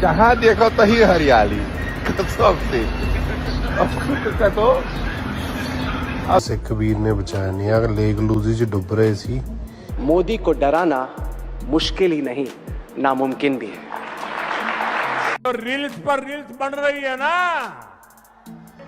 जहाँ देखो तही हरियाली सबसे कबीर ने बचाया नहीं अगर लेक लूजी च डुब रहे सी। मोदी को डराना मुश्किल ही नहीं नामुमकिन भी है। तो रील्स पर रील्स बन रही है ना,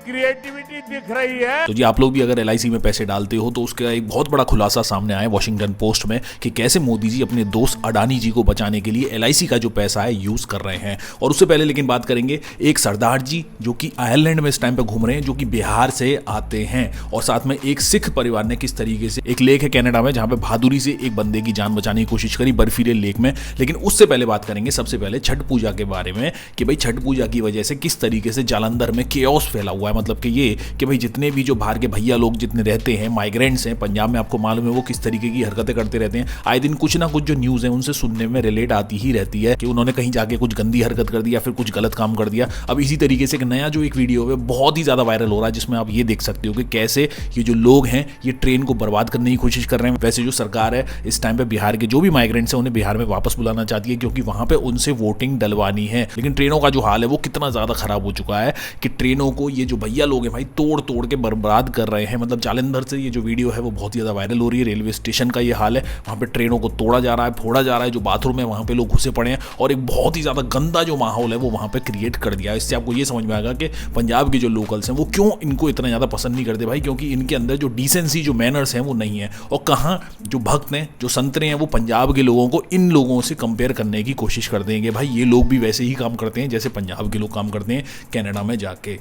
क्रिएटिविटी दिख रही है। तो जी आप लोग भी अगर LIC में पैसे डालते हो तो उसका एक बहुत बड़ा खुलासा सामने आया वॉशिंगटन पोस्ट में कि कैसे मोदी जी अपने दोस्त अडानी जी को बचाने के लिए LIC का जो पैसा है यूज कर रहे हैं। और उससे पहले लेकिन बात करेंगे एक सरदार जी जो कि आयरलैंड में इस टाइम पे घूम रहे हैं, जो कि बिहार से आते हैं, और साथ में एक सिख परिवार ने किस तरीके से एक लेक है कनाडा में जहां पे बहादुरी से एक बंदे की जान बचाने की कोशिश करी बर्फीले लेक में। लेकिन उससे पहले बात करेंगे सबसे पहले छठ पूजा के बारे में कि भाई छठ पूजा की वजह से किस तरीके से जालंधर में केओस फैला हुआ है। मतलब कि ये कि भाई जितने भी जो बाहर के भैया लोग जितने रहते हैं, माइग्रेंट्स हैं पंजाब में, आपको मालूम है वो किस तरीके की हरकतें करते रहते हैं। आए दिन कुछ ना कुछ जो न्यूज़ है उनसे सुनने में रिलेट आती ही रहती है कि उन्होंने कहीं जाके कुछ गंदी हरकत कर दी या फिर कुछ गलत काम कर दिया। अब इसी तरीके से एक नया जो एक वीडियो है बहुत ही ज़्यादा वायरल हो रहा है, जिसमें आप ये देख सकते हो कि कैसे ये जो लोग हैं ये ट्रेन को बर्बाद करने की कोशिश कर रहे हैं। वैसे जो सरकार है इस टाइम पे बिहार के जो भी माइग्रेंट्स हैं उन्हें बिहार में वापस बुलाना चाहती है, क्योंकि वहां पे उनसे वोटिंग डलवानी है। लेकिन ट्रेनों का जो हाल है वो कितना ज़्यादा खराब हो चुका है कि ट्रेनों को ये जो भैया लोग हैं भाई तोड़ तोड़ के बर्बाद कर रहे हैं। मतलब जालंधर से ये जो वीडियो है वो बहुत ही ज़्यादा वायरल हो रही है। रेलवे स्टेशन का ये हाल है, वहाँ पे ट्रेनों को तोड़ा जा रहा है, फोड़ा जा रहा है, जो बाथरूम है वहाँ पे लोग घुसे पड़े हैं और एक बहुत ही ज़्यादा गंदा जो माहौल है वो वहाँ पे क्रिएट कर दिया। इससे आपको ये समझ में आएगा कि पंजाब के जो लोकल्स हैं वो क्यों इनको इतना ज़्यादा पसंद नहीं करते भाई, क्योंकि इनके अंदर जो डिसेंसी जो मैनर्स हैं वो नहीं है। और कहाँ जो भक्त हैं जो संतरे हैं वो पंजाब के लोगों को इन लोगों से कंपेयर करने की कोशिश कर देंगे। भाई ये लोग भी वैसे ही काम करते हैं जैसे पंजाब के लोग काम करते हैं कनाडा में जाके।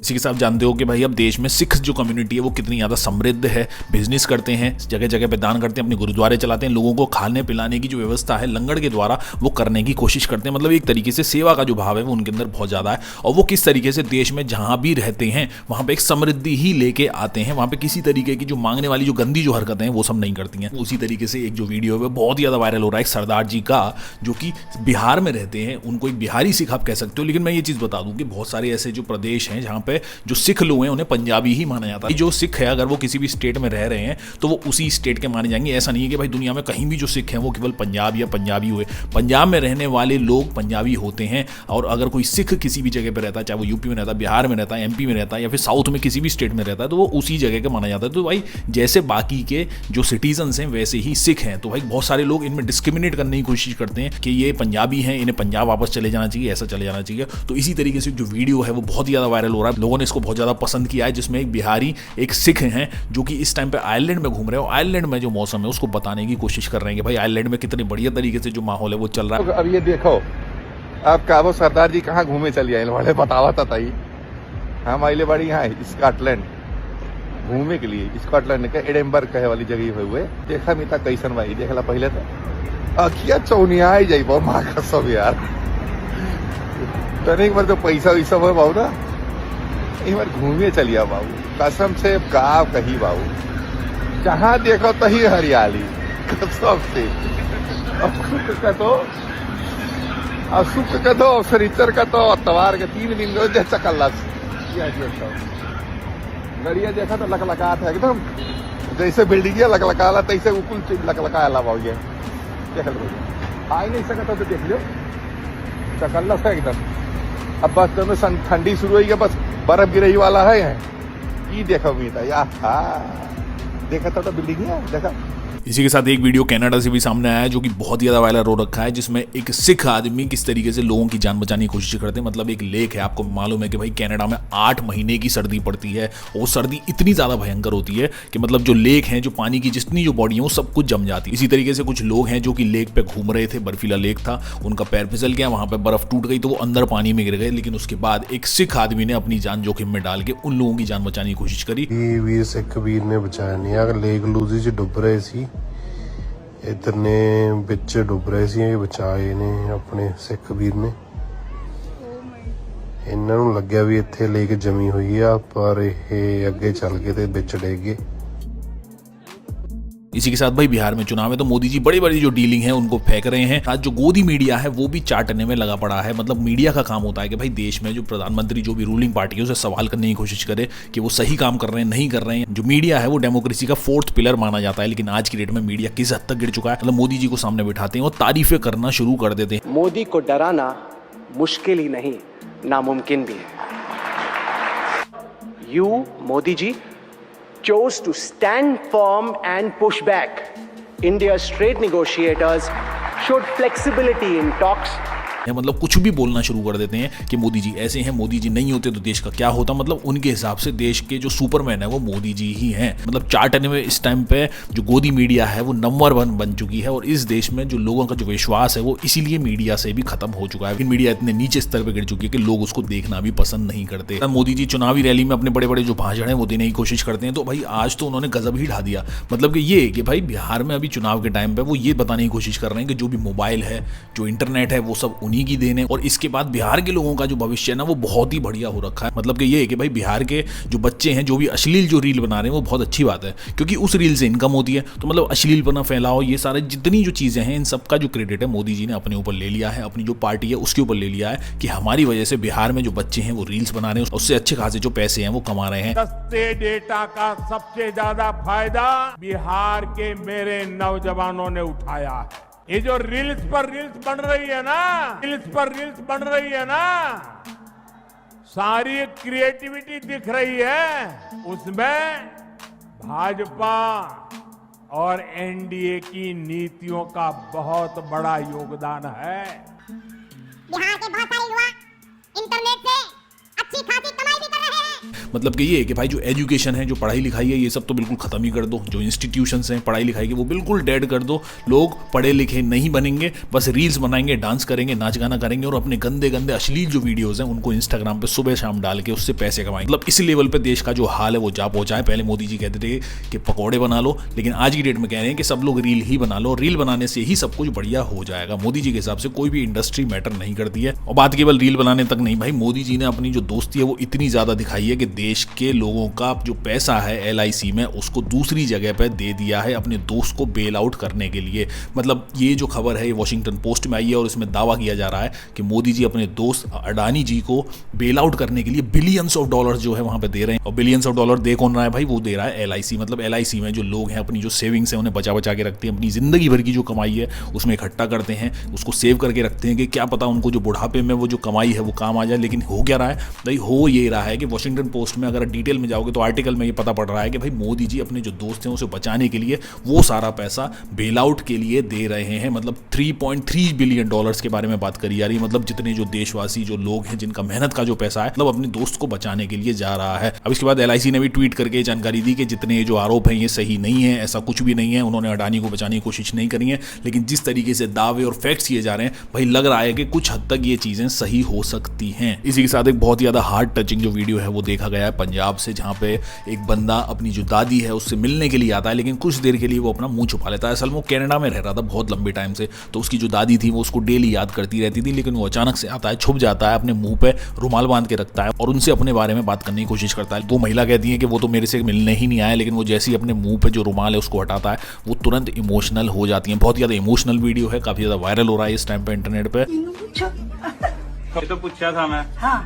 इसी के साथ जानते हो कि भाई अब देश में सिख जो कम्युनिटी है वो कितनी ज़्यादा समृद्ध है, बिजनेस करते हैं, जगह जगह पे दान करते हैं, अपने गुरुद्वारे चलाते हैं, लोगों को खाने पिलाने की जो व्यवस्था है लंगर के द्वारा वो करने की कोशिश करते हैं। मतलब एक तरीके से सेवा का जो भाव है वो उनके अंदर बहुत ज़्यादा है और वो किस तरीके से देश में जहाँ भी रहते हैं वहाँ पर एक समृद्धि ही लेके आते हैं। वहाँ पर किसी तरीके की जो मांगने वाली जो गंदी जो हरकतें हैं वो सब नहीं करती हैं। उसी तरीके से एक जो वीडियो है बहुत ही ज़्यादा वायरल हो रहा है एक सरदार जी का जो कि बिहार में रहते हैं, उनको एक बिहारी सिख आप कह सकते हो। लेकिन मैं ये चीज़ बता दूँ कि बहुत सारे ऐसे जो प्रदेश हैं जहाँ पे जो सिख लोग हैं उन्हें पंजाबी ही माना जाता है। जो सिख है अगर वो किसी भी स्टेट में रह रहे हैं तो वो उसी स्टेट के माने जाएंगे। ऐसा नहीं है कि भाई दुनिया में कहीं भी जो सिख हैं वो केवल पंजाब या पंजाबी हुए। पंजाब में रहने वाले लोग पंजाबी होते हैं और अगर कोई सिख किसी भी जगह पर रहता है, चाहे वो यूपी में रहता है, बिहार में रहता है, MP में रहता है या फिर साउथ में किसी भी स्टेट में रहता है, तो वो उसी जगह का माना जाता है। तो भाई जैसे बाकी के जो सिटीजन्स हैं वैसे ही सिख हैं। तो भाई बहुत सारे लोग इनमें डिस्क्रिमिनेट करने की कोशिश करते हैं कि ये पंजाबी हैं, इन्हें पंजाब वापस चले जाना चाहिए, ऐसा चले जाना चाहिए। तो इसी तरीके से जो वीडियो है वो बहुत ही ज़्यादा वायरल हो रहा है, लोगों ने इसको बहुत ज़्यादा पसंद किया है, जिसमें एक बिहारी एक सिख हैं जो कि इस टाइम पे आयरलैंड में घूम रहे हैं और आयरलैंड में जो मौसम है उसको बताने की कोशिश कर रहे हैं कि भाई आयरलैंड में कितने बढ़िया तरीके से जो माहौल है वो चल रहा है। अब ये देखो अब का वो सरदार जी कहाँ घूमे चलिए इन वाले बतावा था। हम आइले बड़ी यहाँ स्कॉटलैंड घूमे के लिए, स्कॉटलैंड के एडिनबर्ग कहे वाली जगह हुए देखा मिता कैसन भाई देखला पहले तो अखिया चौनिया ही जाइबो माँ का सब यार। तनिक बार तो पैसा वैसा हो बाबू ना एक बार घूमे चलिए बाबू, कसम से गाँव कही बाबू जहाँ देखो तही हरियाली कसम से। सुख का तो शनिचर का तो अतवार के 3 दिन चकल्ला गड़िया देखा तो लकलका था एकदम, जैसे बिल्डिंग लकलका तैसे कुल लकलका भाव ये देख लो, आ ही नहीं सकता तो देख लो चकल्ला था एकदम। अब बस तो ठंडी शुरू हुई है, बस बर्फ गिरही वाला है ये देखो मीता यार। देखा था तो बिल्डिंग है देखा इसी के साथ एक वीडियो कनाडा से भी सामने आया है जो कि बहुत ही ज्यादा वायरल हो रखा है, जिसमें एक सिख आदमी किस तरीके से लोगों की जान बचाने की कोशिश करते हैं। मतलब एक लेक है, आपको मालूम है कि भाई कनाडा में 8 महीने की सर्दी पड़ती है और वो सर्दी इतनी ज्यादा भयंकर होती है कि मतलब जो लेक है, जो पानी की जितनी जो बॉडी है वो सब कुछ जम जाती है। इसी तरीके से कुछ लोग हैं जो कि लेक पे घूम रहे थे, बर्फीला लेक था, उनका पैर फिसल गया, वहां पे बर्फ टूट गई तो वो अंदर पानी में गिर गए। लेकिन उसके बाद एक सिख आदमी ने अपनी जान जोखिम में डाल के उन लोगों की जान बचाने की कोशिश करी। ਇਹ ਵੀਰ ਸਿੱਖ ਵੀਰ ਨੇ ਬਚਾਇਆ ਨਹੀਂ ਆ। ਲੇਕ ਲੂਜ਼ੀ ਚ ਡੁੱਬ ਰਹੇ ਸੀ, ਇਧਰ ਨੇ ਵਿੱਚ ਡੁੱਬ ਰਹੇ ਸੀ, ਇਹ ਬਚਾਏ ਨੇ ਆਪਣੇ ਸਿੱਖ ਵੀਰ ਨੇ। ਇਹਨਾਂ ਨੂੰ ਲੱਗਿਆ ਵੀ ਇੱਥੇ ਲੇਕ ਜਮੀ ਹੋਈ ਆ, ਪਰ ਇਹ ਅੱਗੇ ਚੱਲ ਗਏ ਤੇ ਵਿੱਚ ਡਿੱਗ ਗਏ। इसी के साथ भाई बिहार में चुनाव है तो मोदी जी बड़ी बड़ी जो डीलिंग है उनको फेंक रहे हैं। आज जो गोदी मीडिया है वो भी चाटने में लगा पड़ा है। मतलब मीडिया का काम होता है कि भाई देश में जो प्रधानमंत्री जो भी रूलिंग पार्टी है उसे सवाल करने की कोशिश करे कि वो सही काम कर रहे हैं नहीं कर रहे हैं। जो मीडिया है वो डेमोक्रेसी का 4th पिलर माना जाता है, लेकिन आज की डेट में मीडिया किस हद तक गिर चुका है। मतलब मोदी जी को सामने बिठाते हैं और तारीफें करना शुरू कर देते हैं। मोदी को डराना मुश्किल ही नहीं, नामुमकिन भी है। You, Modi ji, chose to stand firm and push back. India's trade negotiators showed flexibility in talks. मतलब कुछ भी बोलना शुरू कर देते हैं कि मोदी जी ऐसे हैं, मोदी जी नहीं होते तो देश का क्या होता। मतलब उनके हिसाब से देश के जो सुपरमैन है वो मोदी जी ही हैं। मतलब चाटने में इस टाइम पे जो गोदी मीडिया है वो नंबर 1 बन चुकी है और इस देश में जो लोगों का जो विश्वास है वो इसीलिए मीडिया से भी खत्म हो चुका है। मीडिया इतने नीचे स्तर पर गिर चुकी है कि लोग उसको देखना भी पसंद नहीं करते। मोदी जी चुनावी रैली में अपने बड़े बड़े जो भाषण है वो देने की कोशिश करते हैं, तो भाई आज तो उन्होंने गजब ही ढा दिया। मतलब कि ये कि भाई बिहार में अभी चुनाव के टाइम पे वो ये बताने की कोशिश कर रहे हैं कि जो भी मोबाइल है, जो इंटरनेट है वो सब उन्हीं की देन है और इसके बाद बिहार के लोगों का जो भविष्य है ना वो बहुत ही बढ़िया हो रखा है। मतलब कि ये है कि भाई बिहार के जो बच्चे हैं जो भी अश्लील जो रील बना रहे हैं वो बहुत अच्छी बात है, क्योंकि उस रील से इनकम होती है। तो मतलब अश्लीलपना फैलाओ, ये सारे जितनी जो चीज़ें हैं इन सब का जो क्रेडिट है मोदी जी ने अपने ऊपर ले लिया है, अपनी जो पार्टी है उसके ऊपर ले लिया है कि हमारी वजह से बिहार में जो बच्चे हैं वो रील्स बना रहे हैं, उससे अच्छे खासे जो पैसे हैं वो कमा रहे हैं। सस्ते डेटा का सबसे ज्यादा फायदा बिहार के मेरे नौजवानों ने उठाया है। ये जो रील्स पर रील्स बन रही है ना, रील्स पर रील्स बन रही है ना, सारी क्रिएटिविटी दिख रही है उसमें भाजपा और एनडीए की नीतियों का बहुत बड़ा योगदान है। बिहार के बहुत सारे युवा इंटरनेट से अच्छी खासी कमाई भी कर रहे हैं। मतलब कि ये है कि भाई जो एजुकेशन है, जो पढ़ाई लिखाई है, ये सब तो बिल्कुल खत्म ही कर दो। जो इंस्टीट्यूशंस हैं पढ़ाई लिखाई के वो बिल्कुल डेड कर दो। लोग पढ़े लिखे नहीं बनेंगे, बस रील्स बनाएंगे, डांस करेंगे, नाच गाना करेंगे और अपने गंदे गंदे अश्लील जो वीडियोस हैं उनको इंस्टाग्राम पे सुबह शाम डाल के उससे पैसे कमाएंगे। मतलब इस लेवल पे देश का जो हाल है वो जा पहुंचा है। पहले मोदी जी कहते थे कि पकौड़े बना लो, लेकिन आज की डेट में कह रहे हैं कि सब लोग रील ही बना लो, रील बनाने से ही सब कुछ बढ़िया हो जाएगा। मोदी जी के हिसाब से कोई भी इंडस्ट्री मैटर नहीं करती है। और बात केवल रील बनाने तक नहीं, भाई मोदी जी ने अपनी जो दोस्ती है वो इतनी ज्यादा दिखाई है कि देश के लोगों का जो पैसा है LIC में उसको दूसरी जगह पे दे दिया है अपने दोस्त को बेल आउट करने के लिए। मतलब ये जो खबर है ये वॉशिंगटन पोस्ट में आई है और इसमें दावा किया जा रहा है कि मोदी जी अपने दोस्त अडानी जी को बेल आउट करने के लिए बिलियंस ऑफ डॉलर्स जो है वहां पे दे रहे हैं। और बिलियंस ऑफ डॉलर दे कौन रहा है भाई? वो दे रहा है LIC। मतलब LIC में जो लोग हैं अपनी जो सेविंग्स है उन्हें बचा बचा के रखते हैं, अपनी जिंदगी भर की जो कमाई है उसमें इकट्ठा करते हैं, उसको सेव करके रखते हैं कि क्या पता उनको जो बुढ़ापे में वो जो कमाई है वो काम आ जाए। लेकिन हो क्या रहा है भाई? हो ये रहा है कि वॉशिंगटन पोस्ट में अगर डिटेल में जाओगे तो आर्टिकल में ये पता पड़ रहा है कि भाई मोदी जी अपने जो दोस्त हैं उसे बचाने के लिए वो सारा पैसा बेल आउट के लिए दे रहे हैं। मतलब 3.3 बिलियन डॉलर्स के बारे में बात करी जा रही है। मतलब जितने जो देशवासी जो लोग हैं जिनका मेहनत का जो पैसा है मतलब अपने दोस्त को बचाने के लिए जा रहा है। अब इसके बाद LIC ने भी ट्वीट करके जानकारी दी कि जितने जो आरोप हैं ये सही नहीं है, ऐसा कुछ भी नहीं है। उन्होंने अडानी को बचाने की कोशिश नहीं करी है, लेकिन जिस तरीके से दावे और फैक्ट्स किए जा रहे हैं भाई लग रहा है कि कुछ हद तक ये चीजें सही हो सकती हैं। इसी के साथ एक बहुत ही ज्यादा हार्ट टचिंग जो वीडियो है वो देखा गया है पंजाब से, जहां पे एक बंदा अपनी जो दादी है उससे मिलने के लिए आता है, लेकिन कुछ देर के लिए वो अपना मुंह छुपा लेता है। असल में वो कनाडा में रह रहा था बहुत लंबे टाइम से, तो उसकी जो दादी थी वो उसको डेली याद करती रहती थी, लेकिन वो अचानक से आता है, छुप जाता है, अपने मुंह पे रुमाल बांध के रखता है और उनसे अपने बारे में बात करने की कोशिश करता है। वो महिला कहती है कि वो तो मेरे से मिलने ही नहीं आया, लेकिन वो जैसे ही अपने मुंह पे जो रुमाल है उसको हटाता है वो तुरंत इमोशनल हो जाती है। बहुत ज्यादा इमोशनल वीडियो है, काफी ज्यादा वायरल हो रहा है इस टाइम पे इंटरनेट पे। ये तो पूछा था मैं, हाँ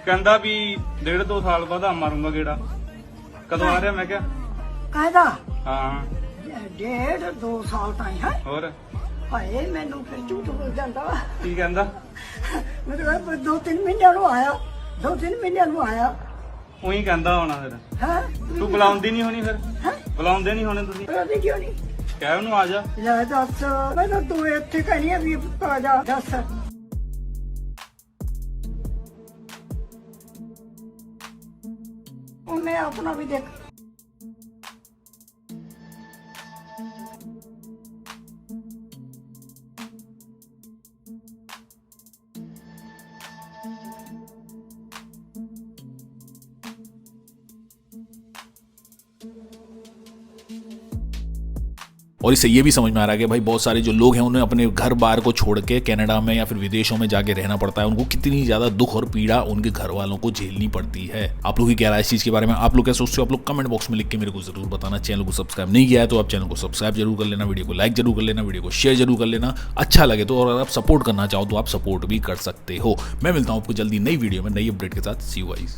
कहता भी 1.5-2 साल बाद मारूंगा गेड़ा, कदों आ रहा? मैं क्या कहदा हाँ 1.5-2 साल ताई है। ਹੋਰ हाय मैनू फिर झूठ बोल जाता वा। ਕੀ ਕਹਿੰਦਾ? मतलब 2-3 महीने नु आया, 2-3 महीने नु आया ਉਹੀ ਕਹਿੰਦਾ ਹੋਣਾ ਫਿਰ। है। ਤੂੰ ਬੁਲਾਉਂਦੀ ਨਹੀਂ ਹੋਣੀ ਫਿਰ? हैं ਬੁਲਾਉਂਦੇ ਨਹੀਂ ਹੋਣੇ ਤੁਸੀਂ? अभी क्यों नहीं ਕਹਿ ਉਹਨੂੰ ਆ ਜਾ। ਲੈ ਦੱਸ, ਮੈਂ ਤਾਂ ਤੂੰ ਇੱਥੇ ਕਹਿਣੀ ਆ ਵੀ ਆ ਜਾ, ਦੱਸ। ਉਹਨੇ ਆਪਣਾ ਵੀ ਦੇਖ। और इससे ये भी समझ में आ रहा है कि भाई बहुत सारे जो लोग हैं उन्हें अपने घर बार को छोड़ के कनाडा में या फिर विदेशों में जाके रहना पड़ता है। उनको कितनी ज्यादा दुख और पीड़ा उनके घर वालों को झेलनी पड़ती है। आप लोग की क्या राय इस चीज के बारे में, आप लोग क्या सोचते हो, आप लोग कमेंट बॉक्स में लिख के मेरे को जरूर बताना। चैनल को सब्सक्राइब नहीं किया है तो आप चैनल को सब्सक्राइब जरूर कर लेना, वीडियो को लाइक जरूर कर लेना, वीडियो को शेयर जरूर कर लेना अच्छा लगे तो। और अगर आप सपोर्ट करना चाहो तो आप सपोर्ट भी कर सकते हो। मैं मिलता हूँ आपको जल्दी नई वीडियो में नई अपडेट के साथ। सी यू गाइस।